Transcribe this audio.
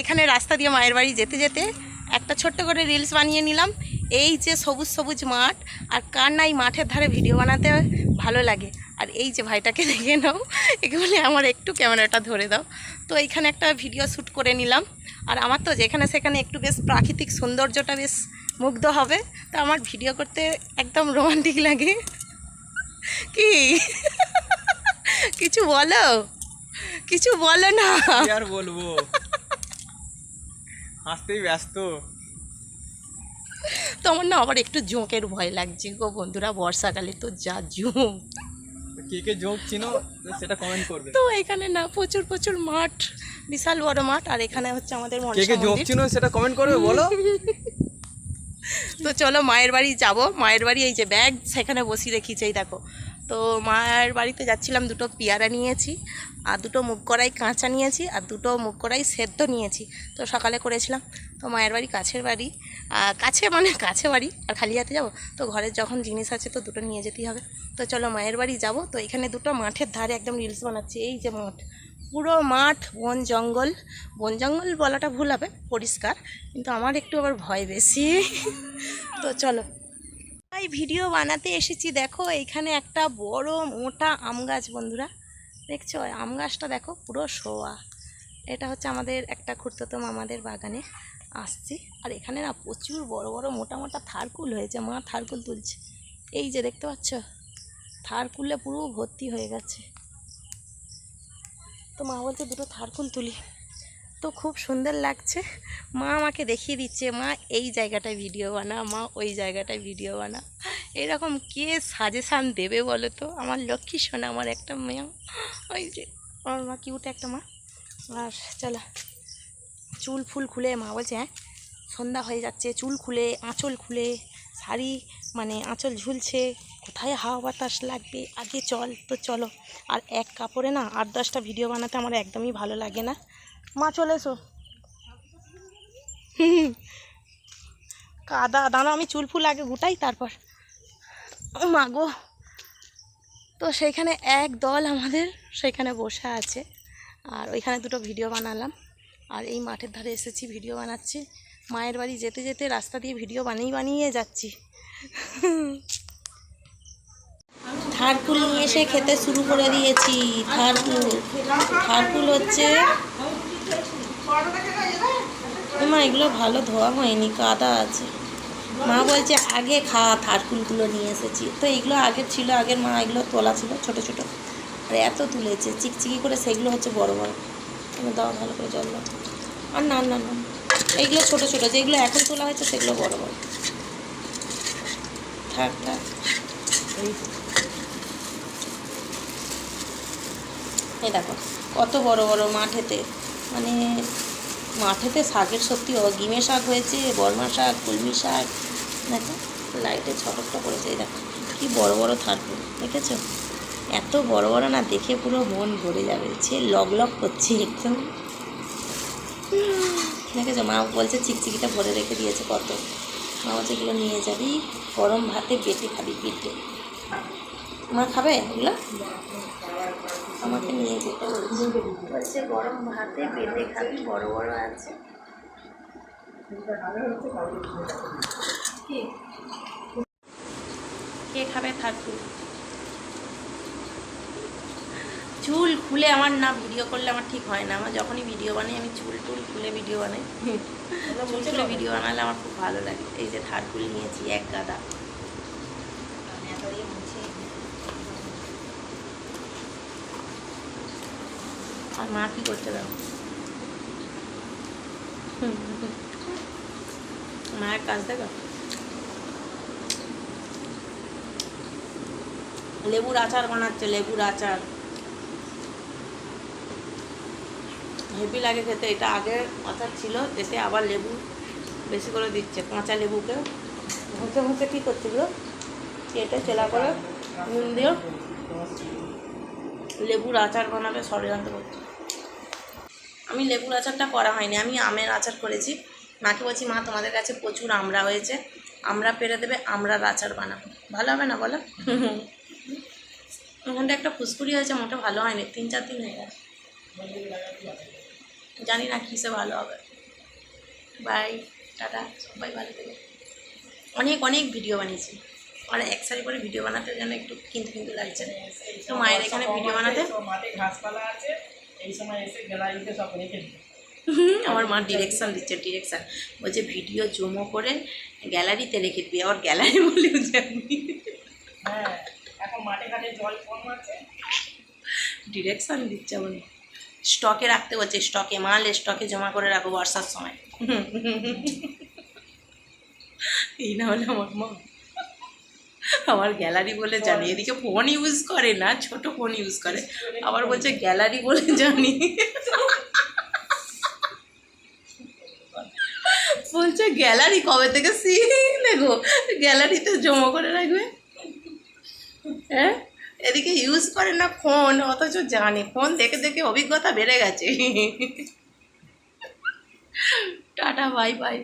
এখানে রাস্তা দিয়ে মায়ের বাড়ি যেতে যেতে একটা ছোট্ট করে রিলস বানিয়ে নিলাম। এই যে সবুজ সবুজ মাঠ, আর কার নাই মাঠের ধারে ভিডিও বানাতে ভালো লাগে। আর এই যে ভাইটাকে দেখে নাও, একে বলে আমার একটু ক্যামেরাটা ধরে দাও। তো এইখানে একটা ভিডিও শ্যুট করে নিলাম। আর আমার তো যেখানে সেখানে একটু বেশ প্রাকৃতিক সৌন্দর্যটা বেশ মুগ্ধ হবে, তো আমার ভিডিও করতে একদম রোমান্টিক লাগে। কি কিছু বলো, কিছু বলো না। আর বলবো, হাসতেই ব্যস্ত। তোমার না আবার একটু জোঁকের ভয় লাগছে গো বন্ধুরা, বর্ষাকালে তো যা জোঁক। কে কে জোক চিনো সেটা কমেন্ট করবে। তো এখানে না প্রচুর প্রচুর মাঠ, বিশাল বড় মাঠ। আর এখানে হচ্ছে আমাদের কে মনসা কে জোক মন্দির। চিনো সেটা কমেন্ট করবে, বলো। তো চলো মায়ের বাড়ি যাব। মায়ের বাড়ি এই যে ব্যাগ সেখানে বসিয়ে রেখেছি, এই দেখো। তো মায়ের বাড়িতে যাচ্ছিলাম, দুটো পেয়ারা নিয়েছি, আর দুটো মুগ কড়াই কাঁচা নিয়েছি, আর দুটো মুগ কড়াই সেদ্ধ নিয়েছি। তো সকালে করেছিলাম। তো মায়ের বাড়ি কাছের বাড়ি, কাছে মানে কাছে বাড়ি, আর খালি হাতে যাবো? তো ঘরের যখন জিনিস আছে তো দুটো নিয়ে যেতেই হবে। তো চলো মায়ের বাড়ি যাব। তো এখানে দুটো মাঠের ধারে একদম রিলস বানাচ্ছি। এই যে মাঠ, পুরো মাঠ, বন জঙ্গল। বন জঙ্গল বলাটা ভুল হবে, পরিষ্কার, কিন্তু আমার একটু আবার ভয় বেশি। তো চলো এই ভিডিও বানাতে এসেছি। দেখো এইখানে একটা বড় মোটা আম গাছ বন্ধুরা, দেখছো আম গাছটা দেখো পুরো শোয়া। এটা হচ্ছে আমাদের একটা খুঁড়তো মামাদের বাগানে আসছি। আর এখানে না প্রচুর বড় বড় মোটা মোটা থারকুল হয়েছে। মা থারকুল তুলছে, এই যে দেখতে পাচ্ছ, থারকুলে পুরো ভর্তি হয়ে গেছে। তো মা বলছে দুটো থারকুল তুলি। তো খুব সুন্দর লাগছে। মা আমাকে দেখিয়ে দিচ্ছে, মা এই জায়গাটায় ভিডিও বানা, মা ওই জায়গাটায় ভিডিও বানা। এরকম কে সাজেশান দেবে বলো তো? আমার লক্ষ্মী সোনা, আমার একটা মেয়ে, ওই যে আমার মা কিউট একটা মা। আর চলো চুল ফুল খুলে, মা বলছে হ্যাঁ সন্ধ্যা হয়ে যাচ্ছে, চুল খুলে আঁচল খুলে শাড়ি মানে আঁচল ঝুলছে, কোথায় হাওয়া বাতাস লাগবে, আগে চল। তো চলো। আর এক কাপড়ে না 8-10টা ভিডিও বানাতে আমার একদমই ভালো লাগে না। মা চলে এসো। কাদা দাঁড়াও, আমি চুল ফুল আগে গুটাই তারপর। ও মা গো। তো সেইখানে এক দল আমাদের সেইখানে বসে আছে, আর ওইখানে দুটো ভিডিও বানালাম। আর এই মাঠের ধারে এসেছি, ভিডিও বানাচ্ছি। মায়ের বাড়ি যেতে যেতে রাস্তা দিয়ে ভিডিও বানিয়ে যাচ্ছি। থারকুল নিয়ে এসে খেতে শুরু করে দিয়েছি। থারকুল হচ্ছে, মা এগুলো ভালো ধোয়া হয়নি, কাদা আছে। মা বলছে আগে খা, থারকুলগুলো নিয়ে এসেছি। তো এইগুলো আগের ছিল, আগের মা এগুলো তোলা ছিল ছোট ছোট, আর এত তুলেছে চিকচিকি করে, সেগুলো হচ্ছে বড় বড়। তুমি দাও ভালো করে জল দাও। আর না না না, এইগুলো ছোট ছোট, যেগুলো এখন তোলা হয়েছে সেগুলো বড় বড়। থাক থাক। এই দেখো কত বড় বড় মাঠেতে, মানে মাঠেতে শাকের সত্যি অগিমে শাক হয়েছে, বর্মা শাক, কলমি শাক। দেখো লাইটে ছটকটা করেছে, এই দেখো কি বড় বড় থারকুল, দেখেছো? এত বড় বড় না, দেখে পুরো মন ভরে যাবে, সে লগ লগ করছে একদম। দেখেছো? মা বলছে চিকচিকিটা ভরে রেখে দিয়েছে কত। মা বলছে এগুলো নিয়ে যাবি, গরম ভাতে বেটে খাবি, বেটে। মা খাবে এগুলো? আমাকে নিয়ে যেতে বলছে গরম ভাতে বেটে খাবি, বড় বড় আছে। কে খাবে থারকুল? চুল খুলে আমার না ভিডিও করলে আমার ঠিক হয় না। আমার যখনই ভিডিও বানাই আমি চুল টুল খুলে ভিডিও বানাই। চুল খুলে ভিডিও বানালে আমার খুব ভালো লাগে। এই যে থারকুল নিয়েছি এক গাদা। আর মা কি করতে দাও? মায়ের কাজ দেখো, লেবুর আচার বানাচ্ছে, লেবুর আচার হেভি লাগে খেতে। এটা আগের আচার ছিল, এতে আবার লেবু বেশি করে দিচ্ছে, কাঁচা লেবুকে ঘষে ঘষে কী করছিল, কেটে চেলা করে নুন দিও লেবুর আচার বানাবে, ষড়যন্ত্র করছে। আমি লেবুর আচারটা করা হয়নি, আমি আমের আচার করেছি। মাকে বলছি মা তোমাদের কাছে প্রচুর আমড়া হয়েছে, আমড়া পেরে দেবে, আমড়ার আচার বানাবো। ভালো হবে না বলো? ওখানটা একটা ফুসকুড়ি হয়েছে, মোটে ভালো হয়নি, 3-4 দিন হয়ে গেছে। জানি না কিসে ভালো হবে। বাই, টাটা, সবাই ভালো থেকো। অনেক অনেক ভিডিও বানিয়েছি, মানে এক সারি করে ভিডিও বানাতে যেন একটু কিন্তু কিন্তু লাগছে। তো মায়ের এখানে ভিডিও বানাতে মাঠে ঘাসপালা আছে, এই সময় এসে গ্যালারিতে সব রেখে দিই। আমার মা ডিরেকশন দিচ্ছে, ডিরেকশন বলছে ভিডিও জমো করে গ্যালারিতে রেখে দিবি। আবার গ্যালারি বলেও জানি। হ্যাঁ, এখন মাঠে ঘাটে জল কম আছে। ডিরেকশন দিচ্ছে আমার। স্টকে রাখতে বলছে, স্টকে মাল স্টকে জমা করে রাখো বর্ষার সময়। এই না হলে আমার মা আমার গ্যালারি বলে জানি। এদিকে ফোন ইউজ করে না, ছোট ফোন ইউজ করে, আবার বলছে গ্যালারি বলে জানি। বলছে গ্যালারি কবে থেকে শিখলে গো, গ্যালারিতে জমা করে রাখবে। হ্যাঁ, এদিকে ইউজ করে না ফোন, অথচ জানে। ফোন দেখে দেখে অভিজ্ঞতা বেড়ে গেছে। Tata, bye bye.